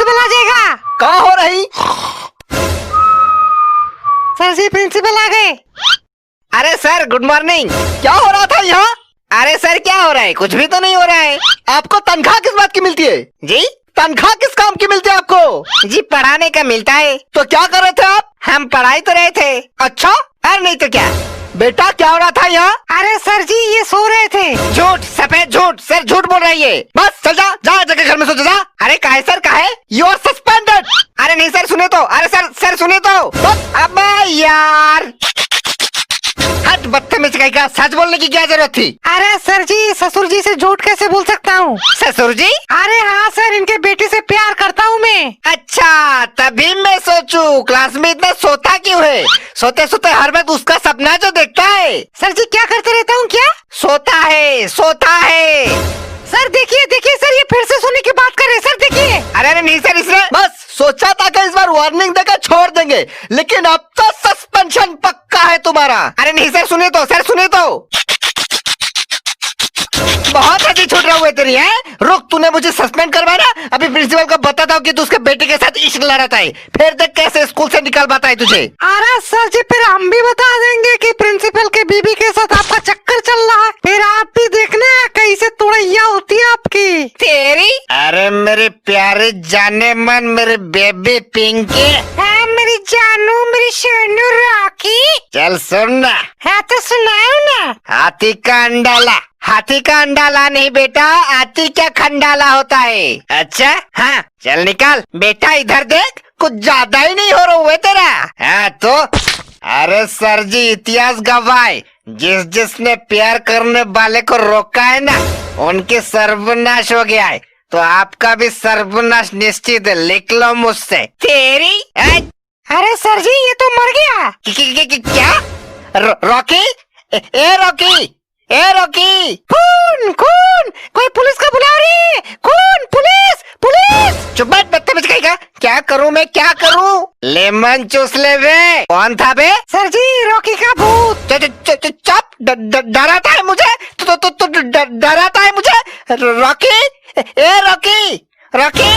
Principal आ जाएगा। कहाँ हो रही? सर जी प्रिंसिपल आ गए। अरे सर गुड मॉर्निंग। क्या हो रहा था यहाँ? अरे सर क्या हो रहा है? कुछ भी तो नहीं हो रहा है। आपको तनख्वाह किस बात की मिलती है? जी तनख्वाह किस काम की मिलती है आपको? जी पढ़ाने का मिलता है। तो क्या कर रहे थे आप? हम पढ़ाई तो रहे थे। अच्छा, और नहीं तो क्या। बेटा क्या हो रहा था यहाँ? अरे सर जी ये सो रहे थे। झूठ, सफेद झूठ। सर झूठ बोल रही है। बस चल जा, जा जाके घर में सो जा। अरे काहे सर काहे? You are suspended. अरे नहीं सर सुने तो। अरे सर सुने तो। अब यार हट बदतमीज कहीं का। सच बोलने की क्या जरूरत थी? अरे सर जी ससुर जी से झूठ कैसे बोल सकता हूँ? ससुर जी? अरे हाँ सर, इनके बेटे से प्यार करता हूँ मैं। अच्छा तभी मैं सोचूं क्लास में इतना सोता क्यों है? सोते सोते हर वक्त उसका सपना जो देखता है। सर जी क्या करते रहता हूँ? क्या सोता है, सोता है। सर देखिए सर, ये फिर से सोने की बात कर रहे हैं। सर देखिए। अरे नहीं सर इसने बस सोचा था कि इस बार वार्निंग देकर छोड़ देंगे, लेकिन अब तो सस्पेंशन पक्का है तुम्हारा। अरे नहीं सर सुने तो। सर सुने तो। बहुत हंसी छूट रहा हुआ तेरी है। रुक, तूने मुझे सस्पेंड करवाया ना, अभी प्रिंसिपल को बताता हूँ कि तू उसके बेटे के साथ इश्क लड़ाता है, फिर देख कैसे स्कूल से निकलवाता है तुझे। अरे सर जी फिर हम भी बता देंगे कि प्रिंसिपल के बीबी के साथ आपका चक्कर चल रहा है, फिर आप भी देखना कैसे तुड़ैया होती है आपकी। तेरी? अरे मेरे प्यारे जाने मन, मेरे बेबी पिंकी। हाँ मेरी जानू, मेरी सोनू रॉकी। चल सुनना। हाँ तो सुनाओ ना। हाथी का अंडाला। हाथी का अंडाला नहीं बेटा, हाथी क्या खंडाला होता है। अच्छा हाँ चल निकाल। बेटा इधर देख, कुछ ज्यादा ही नहीं हो रहा हुआ तेरा। हाँ तो अरे सर जी इतिहास गवाए, जिसने प्यार करने वाले को रोका है ना, उनके सर्वनाश हो गया है। तो आपका भी सर्वनाश निश्चित है, लिख लो मुझसे। तेरी अरे सर जी ये तो मर गया। क्या? रॉकी? ए रॉकी, ए रॉकी। कौन कोई पुलिस का बुला रही है। कौन? पुलिस। चुप बैठ बदतमीज कहेगा। क्या करूं मैं, क्या करूं? लेमन चूस ले बे। कौन था बे? सर जी रॉकी का भूत। चुप। डराता है मुझे। तो डराता है मुझे। रॉकी, ए रॉकी, रॉकी।